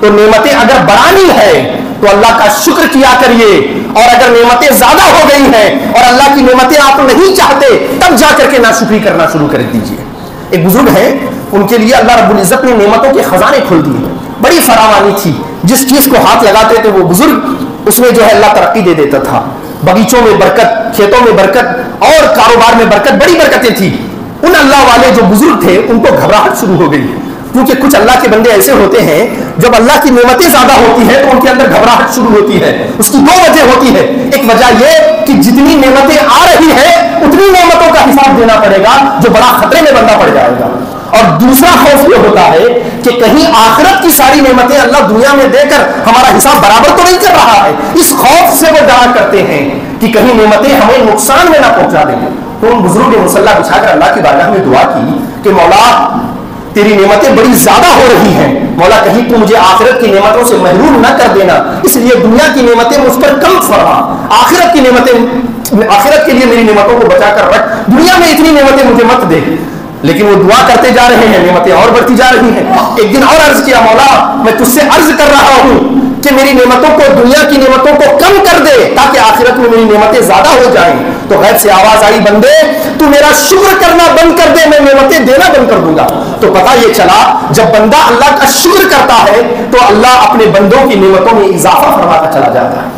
تو نعمتیں اگر بڑھانی ہے تو اللہ کا شکر کیا کریے، اور اگر نعمتیں زیادہ ہو گئی ہیں اور اللہ کی نعمتیں آپ نہیں چاہتے تب جا کر کے ناشکری کرنا شروع کر دیجیے۔ ایک بزرگ ہیں، ان کے لیے اللہ رب العزت نے نعمتوں کے خزانے کھول دیے، بڑی فراوانی تھی، جس چیز کو ہاتھ لگاتے تھے وہ بزرگ اس میں جو ہے اللہ ترقی دے دیتا تھا، باغیچوں میں برکت، کھیتوں میں برکت اور کاروبار میں برکت، بڑی برکتیں تھیں۔ ان اللہ والے جو بزرگ تھے ان کو گھبراہٹ شروع ہو گئی، کیونکہ کچھ اللہ کے بندے ایسے ہوتے ہیں جب اللہ کی نعمتیں زیادہ ہوتی ہیں تو ان کے اندر گھبراہٹ شروع ہوتی ہے۔ اس کی دو وجہ ہوتی ہے، ایک وجہ یہ کہ جتنی نعمتیں آ رہی ہیں اتنی نعمتوں کا حساب دینا پڑے گا، جو بڑا خطرے میں بندہ پڑ جائے گا، اور دوسرا خوف یہ ہوتا ہے کہ کہیں آخرت کی ساری نعمتیں اللہ دنیا میں دے کر ہمارا حساب برابر تو نہیں کر رہا ہے، اس خوف سے وہ ڈرا کرتے ہیں کہ کہیں نعمتیں ہمیں نقصان میں نہ پہنچا دیں۔ تو ان بزرگ نے مصلی بچھا کر اللہ کی بارگاہ میں دعا کی کہ مولا تیری نعمتیں بڑی زیادہ ہو رہی ہیں، مولا کہیں تو مجھے آخرت کی نعمتوں سے محروم نہ کر دینا، اس لیے دنیا کی نعمتیں مجھ پر کم فرما، آخرت کی نعمتیں، آخرت کے لیے میری نعمتوں کو بچا کر رکھ، دنیا میں اتنی نعمتیں مجھے مت دے۔ لیکن وہ دعا کرتے جا رہے ہیں، نعمتیں اور بڑھتی جا رہی ہیں۔ ایک دن اور عرض کیا، مولا میں تجھ سے عرض کر رہا ہوں کہ میری نعمتوں کو، دنیا کی نعمتوں کو کم کر دے تاکہ آخرت میں میری نعمتیں زیادہ ہو جائیں۔ تو غیب سے آواز آئی، بندے تو میرا شکر کرنا بند کر دے، میں نعمتیں دینا بند کر دوں گا۔ تو پتہ یہ چلا جب بندہ اللہ کا شکر کرتا ہے تو اللہ اپنے بندوں کی نعمتوں میں اضافہ فرماتا چلا جاتا ہے،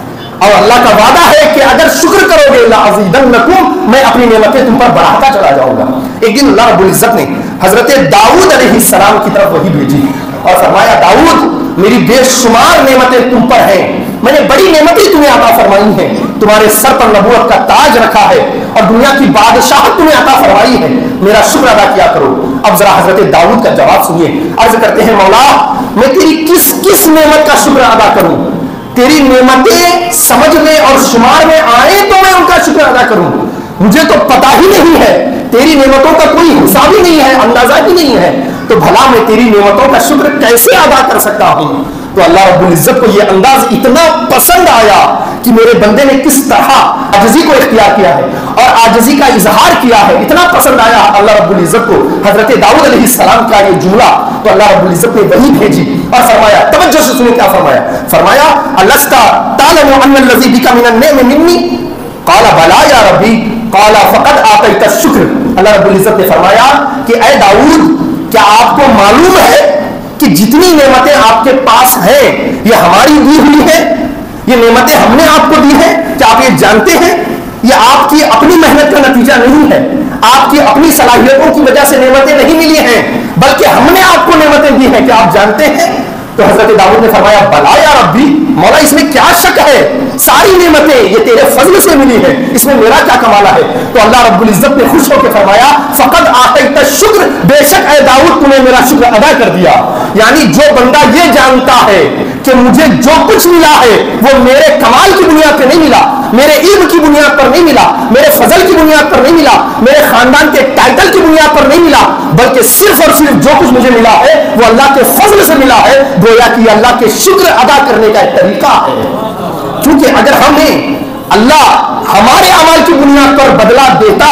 اور اللہ کا وعدہ ہے کہ اگر شکر کرو گے لَأَزِيدَنَّكُمْ، میں اپنی نعمتیں تم پر بڑھاتا چلا جاؤں گا۔ ایک دن اللہ رب العزت نے حضرت داؤد علیہ السلام کی طرف وحی بھیجی اور فرمایا، داؤد میری بے شمار نعمتیں تم پر ہیں، میں نے بڑی نعمتیں تمہیں عطا فرمائی ہیں، تمہارے سر پر نبوت کا تاج رکھا ہے اور دنیا کی بادشاہت تمہیں عطا فرمائی ہے، میرا شکر ادا کیا کرو۔ اب ذرا حضرت داؤد کا جواب سنیے، عرض کرتے ہیں، مولا میں تیری کس کس نعمت کا شکر ادا کروں؟ تیری نعمتیں سمجھ میں اور شمار میں آئیں تو میں ان کا شکر ادا کروں، مجھے تو پتہ ہی نہیں ہے، تیری نعمتوں کا کوئی حساب ہی نہیں ہے، اندازہ ہی نہیں ہے، تو بھلا میں تیری نعمتوں کا شکر کیسے ادا کر سکتا ہوں؟ تو اللہ رب العزت کو یہ انداز اتنا پسند آیا کہ میرے بندے نے کس طرح عاجزی کو اختیار کیا ہے اور عاجزی کا اظہار کیا ہے، اتنا پسند آیا اللہ رب العزت کو حضرت داؤد علیہ السلام کا یہ جملہ، تو اللہ رب العزت نے وہی بھیجی اور فرمایا، توجہ سے سنیں کیا فرمایا، فرمایا الست تعلم ان الذی بک من النعم منی، قال بلا یا ربی، قال فقد آتیت الشکر۔ اللہ رب العزت نے فرمایا کہ اے داؤد کیا آپ کو معلوم ہے کہ جتنی نعمتیں آپ کے پاس ہیں یہ ہماری دی ہوئی ہیں، یہ نعمتیں ہم نے آپ کو دی ہیں، کیا آپ یہ جانتے ہیں؟ یہ آپ کی اپنی محنت کا نتیجہ نہیں ہے، آپ کی اپنی صلاحیتوں کی وجہ سے نعمتیں نہیں ملی ہیں، بلکہ ہم نے آپ کو نعمتیں دی ہیں، کیا آپ جانتے ہیں؟ تو حضرت داؤد نے فرمایا، بلا یا ربی، مولا اس میں کیا شک ہے، ساری نعمتیں یہ تیرے فضل سے ملی ہے، اس میں میرا کیا کمالہ ہے؟ تو اللہ رب العزت نے خوش ہو کے فرمایا، فقد آتیت الشکر، بے شک اے داؤد تو نے میرا شکر ادا کر دیا۔ یعنی جو بندہ یہ جانتا ہے کہ مجھے جو کچھ ملا ہے وہ میرے کمال کی بنیاد پر نہیں ملا، میرے علم کی بنیاد پر نہیں ملا، میرے فضل کی بنیاد پر نہیں ملا، میرے خاندان کے ٹائٹل کی بنیاد پر نہیں ملا، بلکہ صرف اور صرف جو کچھ مجھے ملا ہے وہ اللہ کے فضل سے ملا ہے، گویا کہ اللہ کے شکر ادا کرنے کا ایک طریقہ ہے۔ کیونکہ اگر ہمیں اللہ ہمارے اعمال کی بنیاد پر بدلہ دیتا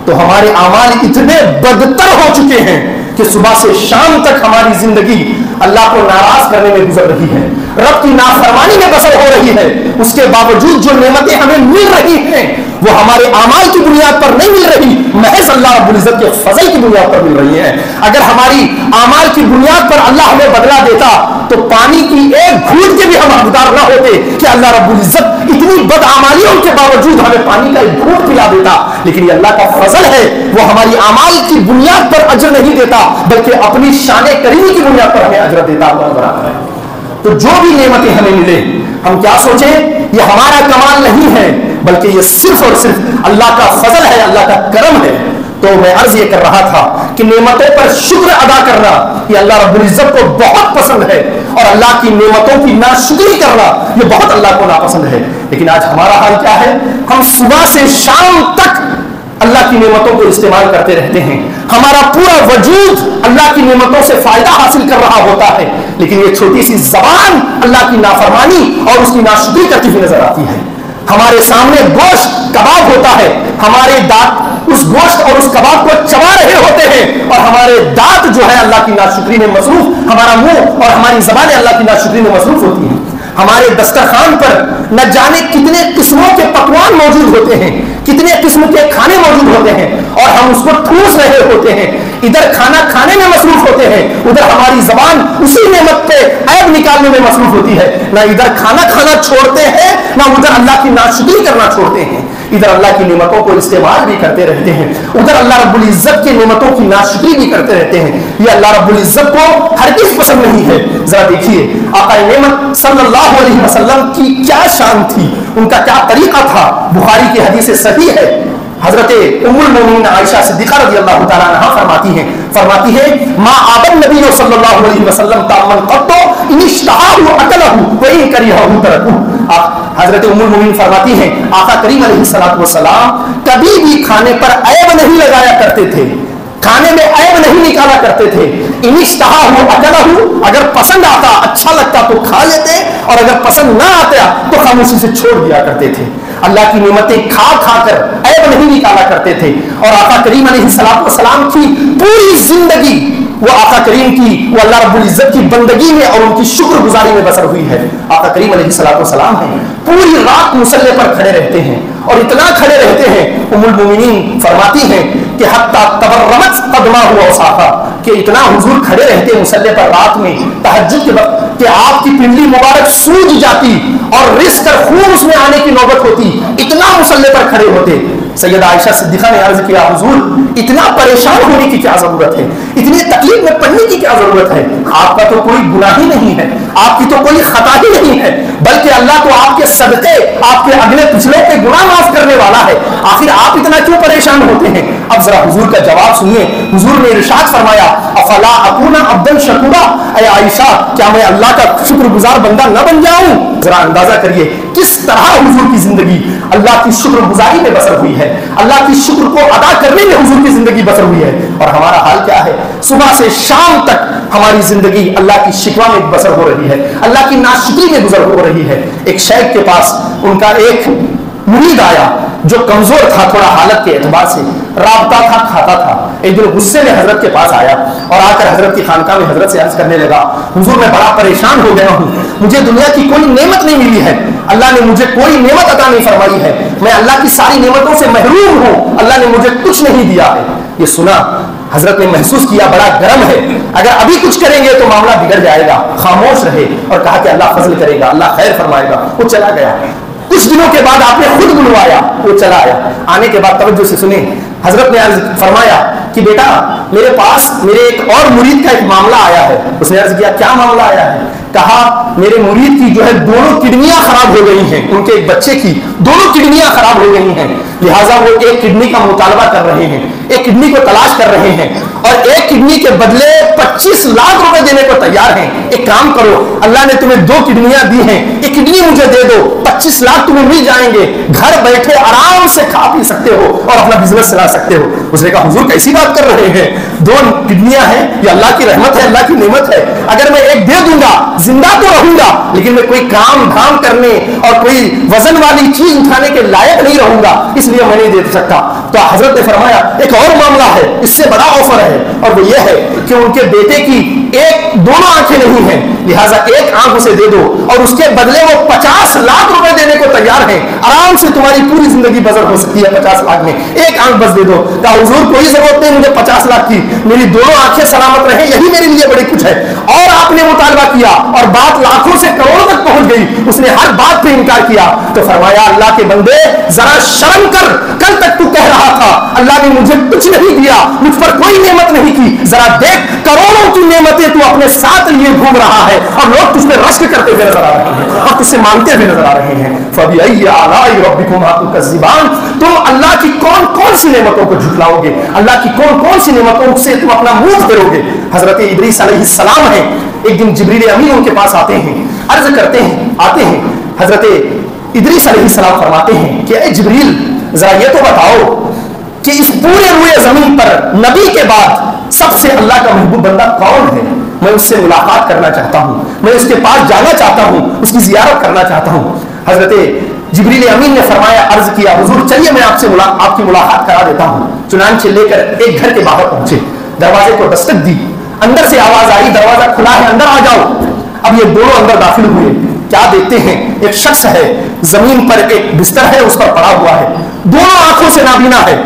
تو ہمارے اعمال اتنے بدتر ہو چکے ہیں کہ صبح سے شام تک ہماری زندگی اللہ کو ناراض کرنے میں گزر رہی ہے، رب کی نافرمانی میں بسر ہو رہی ہے، اس کے باوجود جو نعمتیں ہمیں مل رہی ہیں وہ ہمارے اعمال کی بنیاد پر نہیں مل رہی، محض اللہ رب العزت کے فضل کی بنیاد پر مل رہی ہیں۔ اگر ہماری اعمال کی بنیاد پر اللہ ہمیں بدلہ دیتا تو پانی کی ایک گھونٹ کے بھی ہم حقدار نہ ہوتے کہ اللہ رب العزت اتنی بدعمالیوں کے باوجود ہمیں پانی کا ایک گھونٹ پلا دیتا، لیکن یہ اللہ کا فضل ہے، وہ ہماری اعمال کی بنیاد پر اجر نہیں دیتا بلکہ اپنی شان کریمی کی بنیاد پر ہمیں اجر دیتا ہوا برابر ہے۔ تو جو بھی نعمتیں ہمیں ملے ہم کیا سوچیں یہ ہمارا کمال نہیں ہے بلکہ یہ صرف اور صرف اللہ کا فضل ہے، اللہ کا کرم ہے۔ تو میں عرض یہ کر رہا تھا کہ نعمتوں پر شکر ادا کرنا یہ اللہ رب العزت کو بہت پسند ہے، اور اللہ کی نعمتوں کی ناشکری کرنا یہ بہت اللہ کو ناپسند ہے۔ لیکن آج ہمارا حال کیا ہے؟ ہم صبح سے شام تک اللہ کی نعمتوں کو استعمال کرتے رہتے ہیں، ہمارا پورا وجود اللہ کی نعمتوں سے فائدہ حاصل کر رہا ہوتا ہے، لیکن یہ چھوٹی سی زبان اللہ کی نافرمانی اور اس کی ناشکری کرتی ہوئی نظر آتی ہے۔ ہمارے سامنے گوشت کباب ہوتا ہے، ہمارے اس گوشت اور اس کباب کو چبا رہے ہوتے ہیں اور ہمارے دانت جو ہے اللہ کی ناشکری میں مصروف، ہمارا منہ اور ہماری زبانیں اللہ کی ناشکری میں مصروف ہوتی ہیں. ہمارے دسترخوان پر نہ جانے کتنے قسموں کے پکوان موجود ہوتے ہیں، کتنے قسم کے کھانے موجود ہوتے ہیں اور ہم اس کو ٹھوس رہے ہوتے ہیں. ادھر کھانا کھانے میں مصروف ہوتے ہیں، ادھر ہماری زبان اسی نعمت پہ عیب نکالنے میں مصروف ہوتی ہے. نہ ادھر کھانا کھانا چھوڑتے ہیں نہ ادھر اللہ کی ناشکری کرنا چھوڑتے ہیں. ادھر اللہ کی نعمتوں کو استعمال بھی کرتے رہتے ہیں، ادھر اللہ رب العزت کی نعمتوں کی ناشکری بھی کرتے رہتے ہیں. یہ اللہ رب العزت کو ہرگز پسند نہیں ہے. ذرا دیکھیے آقا نعمت صلی اللہ علیہ وسلم کی کیا شان تھی، ان کا کیا طریقہ تھا. بخاری کی حدیث صحیح ہے، حضرت ام المومنین عائشہ صدیقہ رضی اللہ تعالیٰ عنہا فرماتی ہے ما آب النبی صلی اللہ علیہ وسلم طعما قط ان اشتهاه اکلہ وان کرہہ ترکہ. حضرت ام المومنین فرماتی ہیں آقا کریم علیہ الصلوۃ والسلام کبھی بھی کھانے پر عیب نہیں لگایا کرتے تھے، کھانے میں عیب نہیں نکالا کرتے تھے. ان اشتهاه اکلہ، اگر پسند آتا اچھا لگتا تو کھا لیتے اور اگر پسند نہ آتا تو خاموشی سے چھوڑ دیا کرتے تھے. اللہ کی نعمتیں کھا کھا کر عیب نہیں نکالا کرتے تھے. اور آقا کریم علیہ الصلوۃ والسلام کی پوری زندگی وہ آقا کریم کی وہ اللہ رب العزت کی بندگی میں اور ان کی شکر گزاری میں بسر ہوئی ہے. آقا کریم علیہ الصلوۃ والسلام ہیں پوری رات مصلی پر کھڑے رہتے ہیں اور اتنا کھڑے رہتے ہیں، ام المومنین فرماتی ہیں کہ حتی تبرمت قدمہ وصافہ، کہ اتنا حضور کھڑے رہتے مصلی پر رات میں تہجد کے وقت کہ آپ کی پنڈلی مبارک سوج جاتی اور رس کر خون اس میں آنے کی نوبت ہوتی، اتنا مصلی پر کھڑے ہوتے. سیدہ عائشہ صدیقہ نے عرض کیا حضور اتنا پریشان ہونے کی کیا ضرورت ہے، اتنی تکلیف میں پڑنے کی کیا ضرورت ہے، آپ کا تو کوئی گناہ ہی نہیں ہے، آپ کی تو کوئی خطا ہی نہیں ہے، بلکہ اللہ تو آپ کے صدقے آپ کے اگلے پچھلے کے گناہ معاف کرنے والا ہے، آخر آپ اتنا کیوں پریشان ہوتے ہیں. اب ذرا حضور کا جواب سنیے. حضور نے ارشاد فرمایا افلا اکون عبدا شکورا، اے عائشہ کیا میں اللہ کا شکر گزار بندہ نہ بن جاؤں. ذرا اندازہ کریے کس طرح حضور کی زندگی اللہ کی شکر گزاری میں بسر ہوئی ہے، اللہ کی شکر کو ادا کرنے میں حضور کی زندگی بسر ہوئی ہے. اور ہمارا حال کیا ہے، صبح سے شام تک ہماری زندگی اللہ کی شکوہ میں بسر ہو رہی ہے، اللہ کی ناشکری میں گزر ہو رہی ہے. ایک شیخ کے پاس ان کا ایک مرید آیا جو کمزور تھا تھوڑا حالت کے اعتبار سے، رابطہ تھا، کھاتا تھا. ایک دن غصے میں حضرت کے پاس آیا اور آ کر حضرت کی خانقاہ میں حضرت سے عرض کرنے لگا حضور میں بڑا پریشان ہو گیا ہوں، مجھے دنیا کی کوئی نعمت نہیں ملی ہے، اللہ نے مجھے کوئی نعمت عطا نہیں فرمائی ہے، میں اللہ کی ساری نعمتوں سے محروم ہوں، اللہ نے مجھے کچھ نہیں دیا ہے. یہ سنا حضرت نے محسوس کیا بڑا گرم ہے، اگر ابھی کچھ کریں گے تو معاملہ بگڑ جائے گا. خاموش رہے اور کہا کہ اللہ فضل کرے گا، اللہ خیر فرمائے گا. وہ چلا گیا. کچھ دنوں کے بعد آپ نے خود بلوایا، وہ چلا آیا. آنے کے بعد توجہ سے سنیں، حضرت نے عرض فرمایا کہ بیٹا میرے پاس میرے ایک اور مرید کا ایک معاملہ آیا ہے. اس نے عرض کیا کیا معاملہ آیا ہے؟ کہا میرے مرید کی جو ہے دونوں کڈنیاں خراب ہو گئی ہیں، ان کے ایک بچے کی دونوں کڈنیاں خراب ہو گئی ہیں، لہٰذا وہ ایک کڈنی کا مطالبہ کر رہے ہیں، ایک کڈنی کو تلاش کر رہے ہیں اور ایک کڈنی کے بدلے 25 لاکھ روپے دینے کو تیار ہیں. ایک کام کرو، اللہ نے تمہیں 2 کڈنیاں دی ہیں، ایک کڈنی مجھے دے دو، 25 لاکھ تمہیں مل جائیں گے، گھر بیٹھے آرام سے کھا پی سکتے ہو اور اپنا بزنس چلا سکتے ہو. اس نے کہا حضور کیسی بات کر رہے ہیں، 2 کڈنیاں ہیں، یہ اللہ کی رحمت ہے، اللہ کی نعمت ہے، اگر میں ایک دے دوں گا زندہ تو رہوں گا لیکن میں کوئی کام دھام کرنے اور کوئی وزن والی چیز اٹھانے کے لائق نہیں رہوں گا، اس لیے میں نہیں دے سکتا. تو حضرت نے فرمایا ایک اور معاملہ ہے، اس سے بڑا آفر ہے، اور وہ یہ ہے کہ ان کے بیٹے کی دونوں آنکھیں نہیں ہیں، لہٰذا ایک آنکھ اسے دے دو اور اس کے بدلے وہ 50 لاکھ روپے دینے کو تیار ہیں، آرام سے تمہاری پوری زندگی بسر ہو سکتی ہے 50 لاکھ میں، ایک آنکھ بس دے دو. کہا حضور کوئی ضرورت نہیں مجھے 50 لاکھ کی، میری دونوں آنکھیں سلامت رہیں یہی میرے لیے بڑی کچھ ہے. اور آپ نے مطالبہ کیا اور بات لاکھوں سے کروڑوں تک پہنچ گئی، اس نے ہر بات پہ انکار کیا. تو فرمایا اللہ کے بندے ذرا شرم کر، کل تک تو کہہ رہا تھا اللہ نے مجھے کچھ نہیں دیا، مجھ پر کوئی نعمت نہیں کی، ذرا دیکھ کروڑوں کی نعمتیں تو اپنے ساتھ لیے گھوم رہا ہے اور لوگ تجھ پہ رشک کرتے ہوئے نظر آ رہے ہیں اور تجھ سے مانگتے ہوئے نظر آ رہے ہیں. فَبِأَيِّ آلَاءِ رَبِّكُمَا تُكَذِّبَانِ، تم اللہ کی کون کون سی نعمتوں کو جھٹلاؤ گے، اللہ کی کون کون سی نعمتوں سے تم اپنا منہ پھیرو گے. حضرت ادریس علیہ السلام ہیں، ایک دن جبریل امین ان کے پاس آتے ہیں، عرض کرتے ہیں، آتے ہیں حضرت ادریس علیہ السلام فرماتے ہیں کہ اے جبریل ذرا یہ تو بتاؤ کہ اس پورے روئے زمین پر نبی کے بعد سب سے اللہ کا محبوب بندہ کون ہے، میں اس سے ملاقات کرنا چاہتا ہوں، میں اس کے پاس جانا چاہتا ہوں، اس کی زیارت کرنا چاہتا ہوں. حضرت جبریل امین نے فرمایا، عرض کیا حضور چلیے میں آپ سے آپ کی ملاقات کرا دیتا ہوں. چنانچہ لے کر ایک گھر کے باہر پہنچے، دروازے کو دستک دی، اندر سے آواز آئی دروازہ کھلا ہے اندر آ جاؤ. اب یہ دونوں اندر داخل ہوئے، کیا دیکھتے ہیں ایک شخص ہے زمین پر، ایک بستر ہے اس پر پڑا ہوا ہے، دونوں آنکھوں سے نابینا ہے،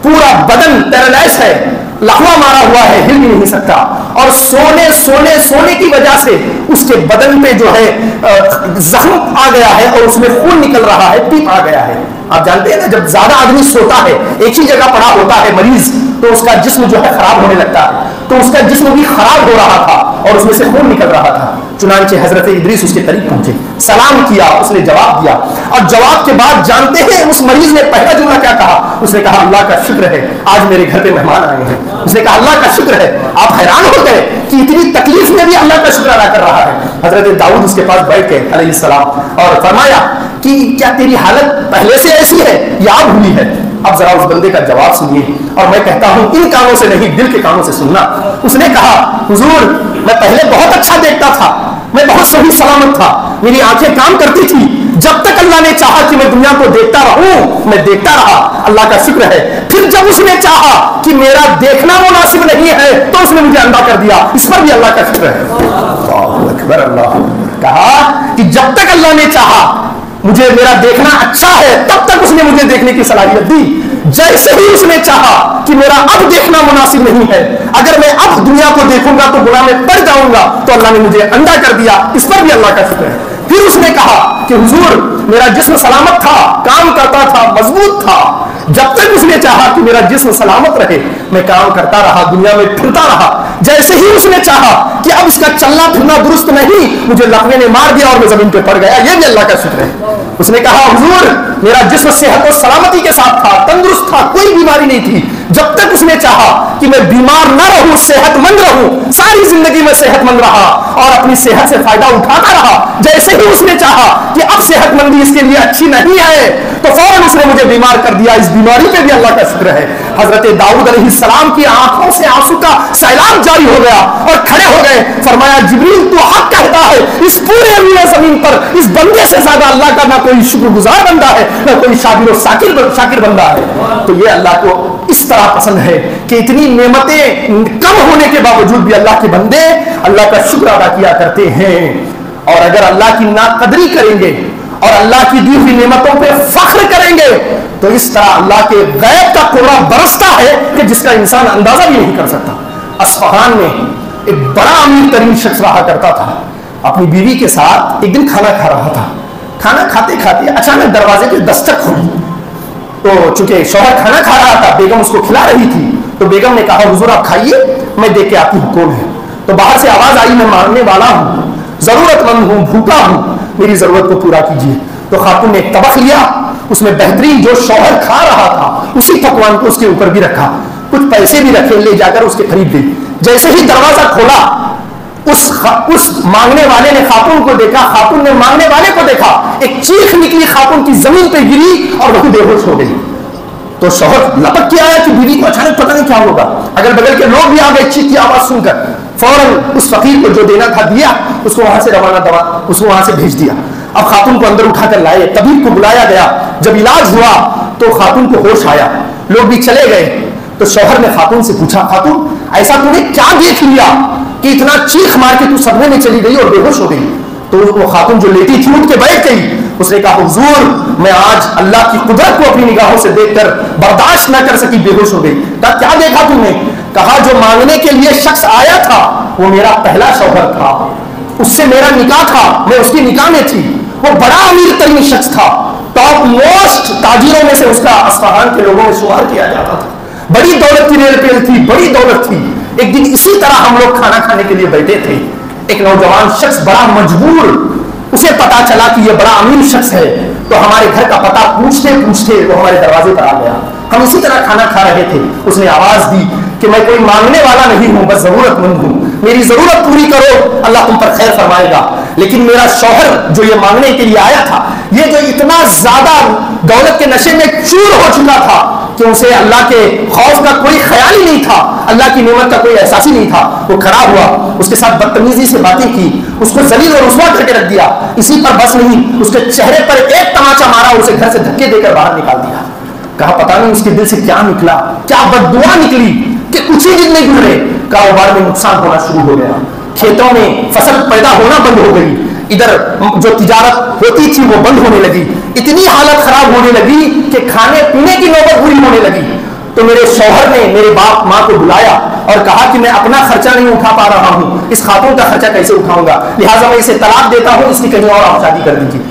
پورا بدن پیرالائز ہے، لقوہ مارا ہوا ہے، ہل بھی نہیں سکتا، اور سونے کی وجہ سے اس کے بدن پہ جو ہے زخم آ گیا ہے اور اس میں خون نکل رہا ہے، پیپ آ گیا ہے. آپ جانتے ہیں نا جب زیادہ آدمی سوتا ہے ایک ہی جگہ پڑا ہوتا ہے مریض تو اس کا جسم جو ہے خراب ہونے لگتا ہے، تو اس کا جسم بھی خراب ہو رہا تھا اور اس میں سے خون نکل رہا تھا. چنانچہ حضرت ادریس اس کے قریب پہنچے، سلام کیا، اس نے جواب دیا، اور جواب کے بعد جانتے ہیں اس مریض نے پہلا جملہ کیا کہا؟ اس نے کہا اللہ کا شکر ہے آج میرے گھر پہ مہمان آئے ہیں. اس نے کہا اللہ کا شکر ہے. آپ حیران ہو گئے کہ اتنی تکلیف میں بھی اللہ کا شکر ادا کر رہا ہے. حضرت داؤد اس کے پاس بیٹھ گئے علیہ السلام اور فرمایا کہ کیا تیری حالت پہلے سے ایسی ہے یا اب ہوئی ہے؟ اب ذرا اس بندے کا جواب سنیے، اور میں کہتا ہوں ان کانوں سے نہیں دل کے کانوں سے سننا. اس نے کہا حضور میں پہلے بہت اچھا دیکھتا تھا، میں بہت صحیح سلامت تھا، میری آنکھیں کام کرتی تھی، جب تک اللہ نے چاہا کہ میں دنیا کو دیکھتا رہوں میں دیکھتا رہا، اللہ کا شکر ہے. پھر جب اس نے چاہا کہ میرا دیکھنا مناسب نہیں ہے تو اس نے مجھے اندھا کر دیا، اس پر بھی اللہ کا شکر ہے. اللہ اکبر. اللہ کہا کہ جب تک اللہ نے چاہا مجھے میرا دیکھنا اچھا ہے تب تک اس نے مجھے دیکھنے کی صلاحیت دی. جیسے ہی اس نے چاہا کہ میرا اب دیکھنا مناسب نہیں ہے، اگر میں اب دنیا کو دیکھوں گا تو گناہ میں پڑ جاؤں گا، تو اللہ نے مجھے اندھا کر دیا، اس پر بھی اللہ کا شکر ہے. پھر اس نے کہا کہ حضور میرا جسم سلامت تھا، کام کرتا تھا، مضبوط تھا، جب تک اس نے چاہا کہ میرا جسم سلامت رہے میں کام کرتا رہا، دنیا میں پھرتا رہا. جیسے ہی اس نے چاہا کہ اب اس کا چلنا پھرنا درست نہیں، مجھے لقوے نے مار دیا اور میں زمین پہ پڑ گیا، یہ بھی اللہ کا شکر ہے. اس نے کہا حضور میرا جسم صحت و سلامتی کے ساتھ تھا، تندرست تھا، کوئی بیماری نہیں تھی، جب تک اس نے چاہا کہ میں بیمار نہ رہوں، صحت مند رہوں، ساری زندگی میں صحت مند رہا اور اپنی صحت سے فائدہ اٹھاتا رہا. جیسے ہی اس نے چاہا کہ اب صحت مندی اس کے لیے اچھی نہیں ہے تو فوراً اس نے مجھے بیمار کر دیا. اس بیماری پہ بھی اللہ کا شکر ہے. حضرت داؤد علیہ السلام کی آنکھوں سے آنسو کا سیلاب جاری ہو گیا اور کھڑے ہو گئے. فرمایا جبریل تو حق کہتا ہے، اس پورے روئے زمین پر اس بندے سے زیادہ اللہ کا نہ کوئی شکر گزار بندہ ہے نہ کوئی شاکر و شاکر بندہ ہے. تو یہ اللہ کو اس طرح پسند ہے کہ اتنی نعمتیں کم ہونے کے باوجود بھی اللہ کے بندے اللہ کا شکر ادا کیا کرتے ہیں. اور اگر اللہ کی ناقدری کریں گے اور اللہ کی دی ہوئی نعمتوں پہ فخر کریں گے تو اس طرح اللہ کے غیب کا کوڑا برستا ہے کہ جس کا انسان اندازہ بھی نہیں کر سکتا. اصفہان میں ایک بڑا امیر ترین شخص رہا کرتا تھا، اپنی بیوی کے ساتھ ایک دن کھانا کھا رہا تھا. کھانا کھاتے کھاتے اچانک دروازے کی دستک ہوئی، تو چونکہ شوہر کھانا کھا رہا تھا، بیگم اس کو کھلا رہی تھی، تو بیگم نے کہا حضور آپ کھائیے میں دیکھ کے آتی ہوں کون ہے. تو باہر سے آواز آئی میں مانگنے والا ہوں، ضرورت مند ہوں، بھوکا ہوں، میری ضرورت کو پورا کیجیے. تو خاتون نے ایک طبق لیا، اس میں بہترین جو شوہر کھا رہا تھا اسی پکوان کو اس کے اوپر بھی رکھا، کچھ پیسے بھی رکھے، لے جا کر اس کے قریب دی. جیسے ہی دروازہ کھولا اس مانگنے والے نے خاتون کو دیکھا، خاتون نے مانگنے والے کو دیکھا، ایک چیخ نکلی، خاتون کی زمین پہ گری اور وہ بے ہوش ہو گئی. تو شوہر لپک کے آیا کہ بیوی کو اچانک پتہ نہیں کیا ہوگا. اگل بگل کے لوگ بھی آ گئے چیخ کی آواز سن کر، فوراً اس فقیر کو جو دینا تھا دیا، اس کو وہاں سے روانہ دوا اس کو وہاں سے بھیج دیا. اب خاتون کو اندر اٹھا کر لائے، طبیب کو بلایا گیا. جب علاج ہوا تو خاتون کو ہوش آیا، لوگ بھی چلے گئے. تو شوہر نے خاتون سے پوچھا خاتون ایسا تو نے کیا دیکھ لیا کہ اتنا چیخ مار کے تو صدمے میں چلی گئی اور بے ہوش ہو گئی؟ تو وہ خاتون جو لیٹی تھی اٹھ کے بیٹھ گئی. اس نے کہا حضور میں آج اللہ کی قدرت کو اپنی نگاہوں سے دیکھ کر برداشت نہ کر سکی، بے ہوش ہو گئی. کہا کیا دیکھا تم نے؟ کہا جو مانگنے کے لیے شخص آیا تھا وہ میرا پہلا شوہر تھا، اس سے میرا نکاح تھا، میں اس کی نکاح میں تھی. وہ بڑا امیر ترین شخص تھا، ٹاپ موسٹ تاجروں میں سے اس کا اصفہان کے لوگوں میں شمار کیا جاتا تھا. بڑی دولت کی ریل پیل تھی، بڑی دولت تھی. ایک دن اسی طرح ہم لوگ کھانا کھانے کے لیے بیٹھے تھے، ایک نوجوان شخص بڑا مجبور، اسے پتا چلا کہ یہ بڑا امیر شخص ہے، تو ہمارے گھر کا پتہ پوچھتے پوچھتے وہ ہمارے دروازے پر آ گیا. ہم اسی طرح کھانا کھا رہے تھے. اس نے آواز دی کہ میں کوئی مانگنے والا نہیں ہوں، بس ضرورت مند ہوں، میری ضرورت پوری کرو، اللہ تم پر خیر فرمائے گا. لیکن میرا شوہر جو یہ مانگنے کے لیے آیا تھا، یہ جو اتنا زیادہ دولت کے نشے میں چور ہو چکا تھا کہ اسے اللہ کے خوف کا کوئی خیال ہی نہیں تھا, اللہ کی نعمت کا کوئی احساس ہی نہیں تھا. وہ کھڑا ہوا, اس کے ساتھ بدتمیزی سے باتیں کی, اس کو ذلیل اور رسوا کر کے رکھ دیا. اسی پر بس نہیں, اس کے چہرے پر ایک تماچا مارا, اسے گھر سے دھکے دے کر باہر نکال دیا. کہا پتہ نہیں اس کے دل سے کیا نکلا, کیا بد دعا نکلی کہ کچھ ہی دن نہیں گزرے کاروبار میں نقصان ہونا شروع ہو گیا, کھیتوں میں فصل پیدا ہونا بند ہو گئی, ادھر جو تجارت ہوتی تھی وہ بند ہونے لگی, اتنی حالت خراب ہونے لگی کہ کھانے پینے کی نوبت پوری ہونے لگی. تو میرے شوہر نے میرے باپ ماں کو بلایا اور کہا کہ میں اپنا خرچہ نہیں اٹھا پا رہا ہوں, اس خاتون کا خرچہ کیسے اٹھاؤں گا, لہٰذا میں اسے طلاق دیتا ہوں, اس کی کہیں اور آپ شادی کر دیجیے.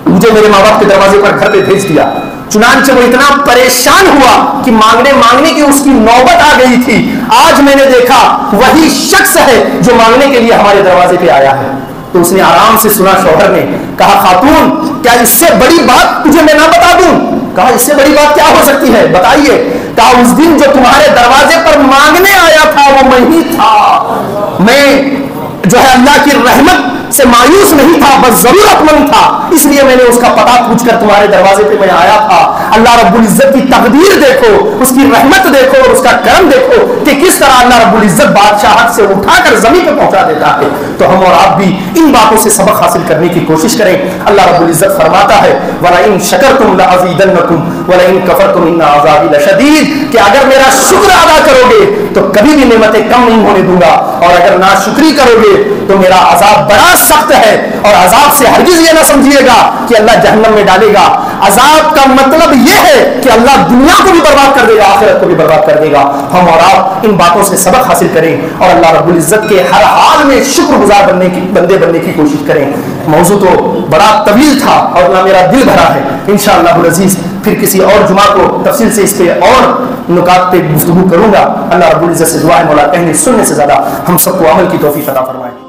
مجھے میرے ماں باپ کے دروازے پر گھر پہ بھیج دیا. چنانچہ وہ اتنا پریشان ہوا کہ مانگنے کی اس کی نوبت آ گئی تھی. آج میں نے دیکھا وہی شخص ہے جو مانگنے کے لیے ہمارے دروازے پہ آیا ہے. تو اس نے آرام سے سنا, شوہر نے کہا خاتون کیا اس سے بڑی بات تجھے میں نہ بتا دوں؟ کہا اس سے بڑی بات کیا ہو سکتی ہے, بتائیے. کہا اس دن جو تمہارے دروازے پر مانگنے آیا تھا وہ میں ہی تھا. میں جو ہے اللہ کی رحمت سے مایوس نہیں تھا, بس ضرورت مند تھا, اس لیے میں نے اس کا پتہ پوچھ کر تمہارے دروازے پہ میں آیا تھا. اللہ رب العزت کی تقدیر دیکھو, اس کی رحمت دیکھو اور اس کا کرم دیکھو کہ کس طرح اللہ رب العزت بادشاہت سے اٹھا کر زمین پہ پہنچا دیتا ہے. تو ہم اور آپ بھی ان باتوں سے سبق حاصل کرنے کی کوشش کریں. اللہ رب العزت فرماتا ہے وَلَئِن شَكَرْتُمْ لَأَزِيدَنَّكُمْ وَلَئِن كَفَرْتُمْ إِنَّ عَذَابِي لَشَدِيدٌ, کہ اگر میرا شکر ادا کرو گے تو کبھی بھی نعمتیں کم نہیں ہونے دوں گا, اور اگر ناشکری کرو گے تو میرا عذاب بڑا سخت ہے. اور عذاب سے ہرگز یہ نہ سمجھیے گا کہ اللہ جہنم میں ڈالے گا. عذاب کا مطلب یہ ہے کہ اللہ دنیا کو بھی برباد کر دے گا, آخرت کو بھی برباد کر دے گا. ہم اور آپ ان باتوں سے سبق حاصل کریں اور اللہ رب العزت کے ہر حال میں شکر گزار بندے بننے کی کوشش کریں. موضوع تو بڑا طویل تھا اور نہ میرا دل بھرا ہے. انشاءاللہ العزیز پھر کسی اور جمعہ کو تفصیل سے اس پہ اور نکات پہ گفتگو کروں گا. اللہ رب العزت سے دعا ہے مولا کہنے سننے سے زیادہ ہم سب کو عمل کی توفیق عطا فرمائے.